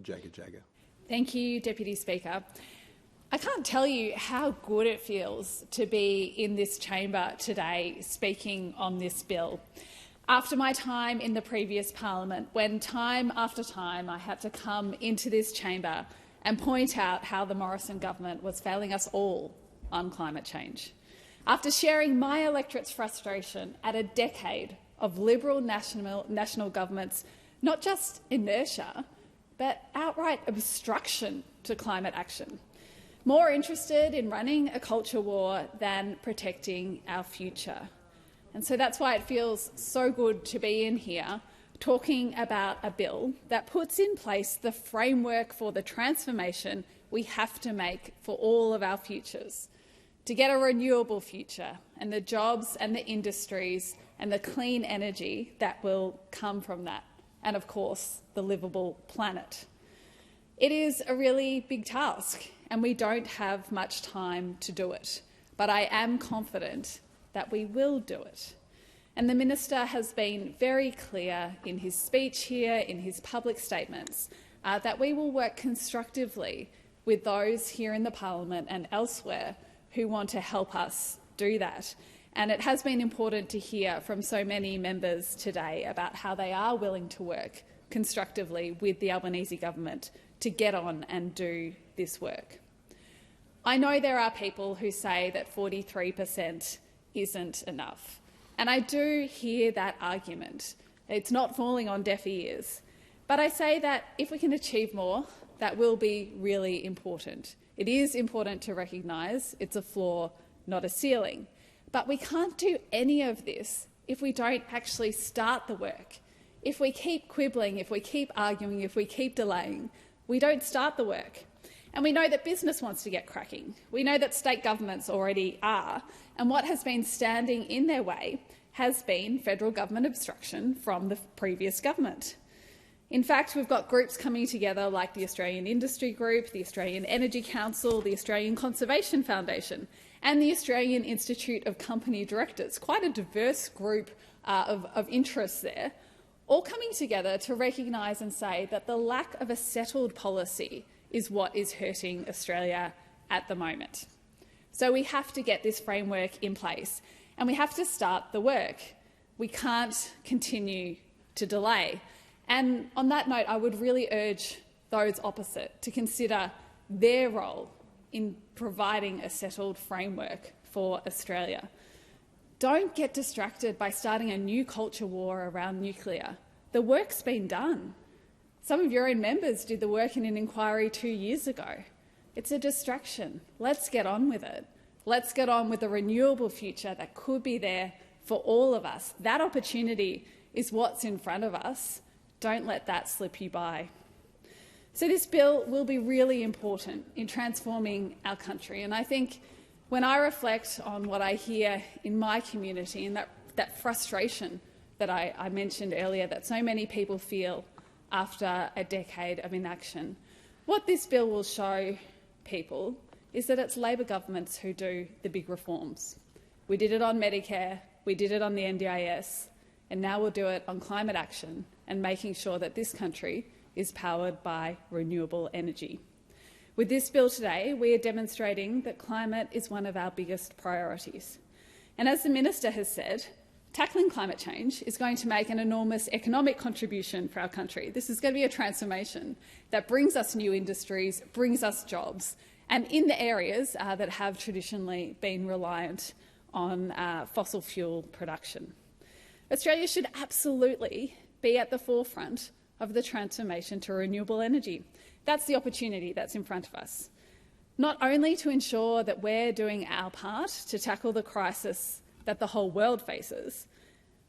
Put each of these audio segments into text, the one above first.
for Jagger Jagger. Thank you, Deputy Speaker. I can't tell you how good it feels to be in this chamber today speaking on this bill. After my time in the previous parliament, when time after time I had to come into this chamber and point out how the Morrison government was failing us all on climate change. After sharing my electorate's frustration at a decade of Liberal national governments, not just inertia, but outright obstruction to climate action. More interested in running a culture war than protecting our future. And so that's why it feels so good to be in here talking about a bill that puts in place the framework for the transformation we have to make for all of our futures, to get a renewable future and the jobs and the industries and the clean energy that will come from that, and of course the livable planet. It is a really big task and we don't have much time to do it, but I am confident that we will do it. And the Minister has been very clear in his speech here, in his public statements, that we will work constructively with those here in the Parliament and elsewhere who want to help us do that. And it has been important to hear from so many members today about how they are willing to work constructively with the Albanese government to get on and do this work. I know there are people who say that 43% isn't enough. And I do hear that argument. It's not falling on deaf ears. But I say that if we can achieve more, that will be really important. It is important to recognise it's a floor, not a ceiling. But we can't do any of this if we don't actually start the work. If we keep quibbling, if we keep arguing, if we keep delaying, we don't start the work. And we know that business wants to get cracking. We know that state governments already are. And what has been standing in their way has been federal government obstruction from the previous government. In fact, we've got groups coming together like the Australian Industry Group, the Australian Energy Council, the Australian Conservation Foundation and the Australian Institute of Company Directors, quite a diverse group of interests there, all coming together to recognise and say that the lack of a settled policy is what is hurting Australia at the moment. So we have to get this framework in place and we have to start the work. We can't continue to delay. And on that note, I would really urge those opposite to consider their role in providing a settled framework for Australia. Don't get distracted by starting a new culture war around nuclear. The work's been done. Some of your own members did the work in an inquiry 2 years ago. It's a distraction. Let's get on with it. Let's get on with a renewable future that could be there for all of us. That opportunity is what's in front of us. Don't let that slip you by. So this bill will be really important in transforming our country. And I think when I reflect on what I hear in my community and that frustration that I mentioned earlier that so many people feel after a decade of inaction, what this bill will show people is that it's Labor governments who do the big reforms. We did it on Medicare, we did it on the NDIS, and now we'll do it on climate action and making sure that this country is powered by renewable energy. With this bill today, we are demonstrating that climate is one of our biggest priorities. And as the Minister has said, tackling climate change is going to make an enormous economic contribution for our country. This is going to be a transformation that brings us new industries, brings us jobs, and in the areas that have traditionally been reliant on fossil fuel production. Australia should absolutely be at the forefront of the transformation to renewable energy. That's the opportunity that's in front of us. Not only to ensure that we're doing our part to tackle the crisis that the whole world faces,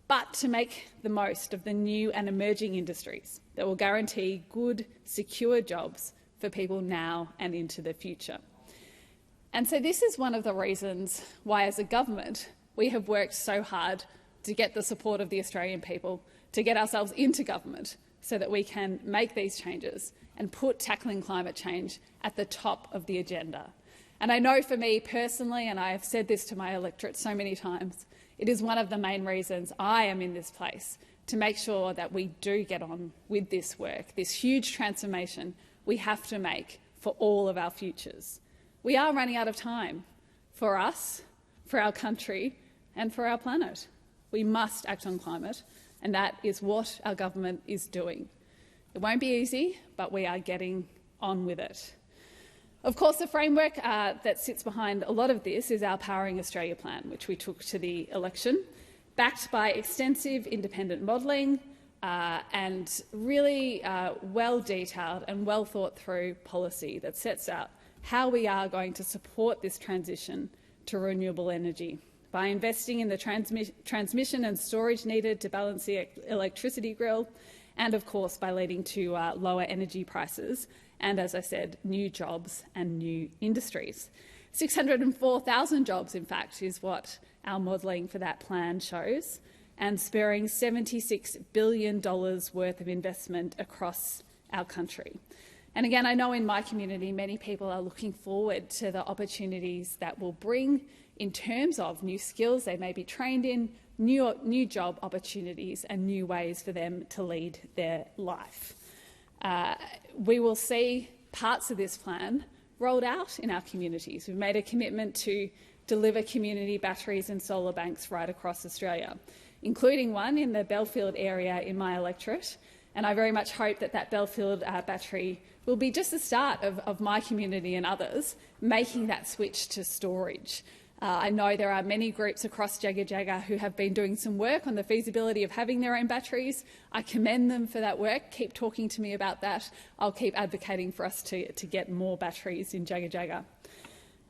but to make the most of the new and emerging industries that will guarantee good, secure jobs for people now and into the future. And so this is one of the reasons why, as a government, we have worked so hard to get the support of the Australian people, to get ourselves into government so that we can make these changes and put tackling climate change at the top of the agenda. And I know for me personally, and I have said this to my electorate so many times, it is one of the main reasons I am in this place, to make sure that we do get on with this work, this huge transformation we have to make for all of our futures. We are running out of time for us, for our country, and for our planet. We must act on climate, and that is what our government is doing. It won't be easy, but we are getting on with it. Of course, the framework that sits behind a lot of this is our Powering Australia plan, which we took to the election, backed by extensive independent modelling and really well-detailed and well-thought-through policy that sets out how we are going to support this transition to renewable energy by investing in the transmission and storage needed to balance the electricity grill, and of course by leading to lower energy prices and, as I said, new jobs and new industries. 604,000 jobs, in fact, is what our modelling for that plan shows, and spurring $76 billion worth of investment across our country. And again, I know in my community many people are looking forward to the opportunities that will bring in terms of new skills they may be trained in, new job opportunities and new ways for them to lead their life. We will see parts of this plan rolled out in our communities. We've made a commitment to deliver community batteries and solar banks right across Australia, including one in the Belfield area in my electorate. And I very much hope that that Belfield battery will be just the start of my community and others making that switch to storage. I know there are many groups across Jagga Jagga who have been doing some work on the feasibility of having their own batteries. I commend them for that work. Keep talking to me about that. I'll keep advocating for us to get more batteries in Jagga Jagga.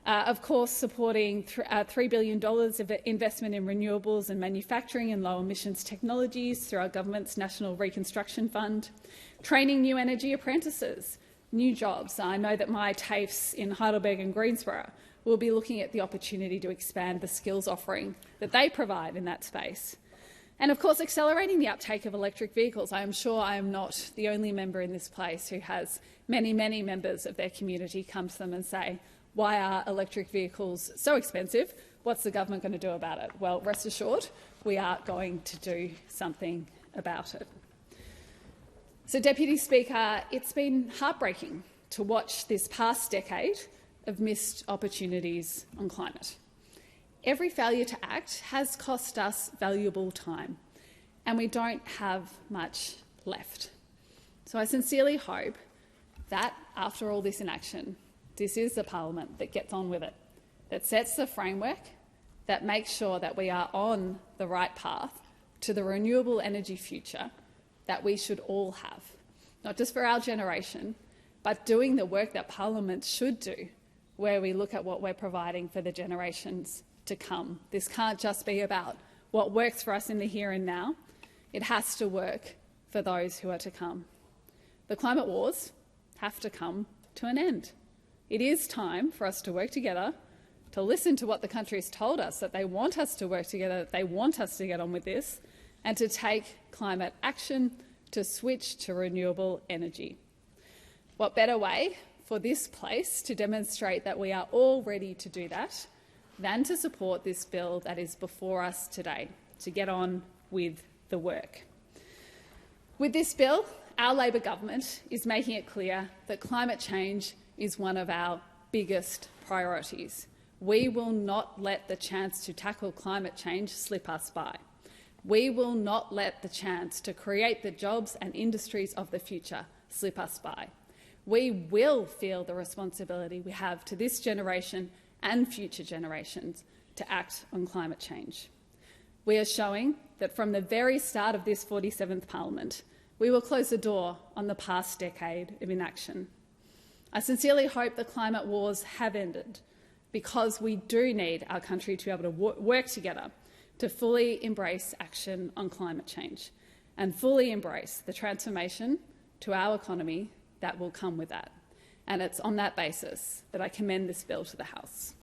Of course, supporting $3 billion of investment in renewables and manufacturing and low emissions technologies through our government's National Reconstruction Fund, training new energy apprentices, new jobs. I know that my TAFEs in Heidelberg and Greensborough will be looking at the opportunity to expand the skills offering that they provide in that space. And of course, accelerating the uptake of electric vehicles. I am sure I am not the only member in this place who has many, many members of their community come to them and say, why are electric vehicles so expensive? What's the government going to do about it? Well, rest assured, we are going to do something about it. So, Deputy Speaker, it's been heartbreaking to watch this past decade of missed opportunities on climate. Every failure to act has cost us valuable time, and we don't have much left. So I sincerely hope that, after all this inaction, this is the parliament that gets on with it, that sets the framework, that makes sure that we are on the right path to the renewable energy future that we should all have, not just for our generation, but doing the work that parliament should do, where we look at what we're providing for the generations to come. This can't just be about what works for us in the here and now. It has to work for those who are to come. The climate wars have to come to an end. It is time for us to work together, to listen to what the country has told us, that they want us to work together, that they want us to get on with this, and to take climate action to switch to renewable energy. What better way for this place to demonstrate that we are all ready to do that than to support this bill that is before us today, to get on with the work. With this bill, our Labor government is making it clear that climate change is one of our biggest priorities. We will not let the chance to tackle climate change slip us by. We will not let the chance to create the jobs and industries of the future slip us by. We will feel the responsibility we have to this generation and future generations to act on climate change. We are showing that from the very start of this 47th Parliament, we will close the door on the past decade of inaction. I sincerely hope the climate wars have ended, because we do need our country to be able to work together to fully embrace action on climate change and fully embrace the transformation to our economy that will come with that. And it's on that basis that I commend this bill to the House.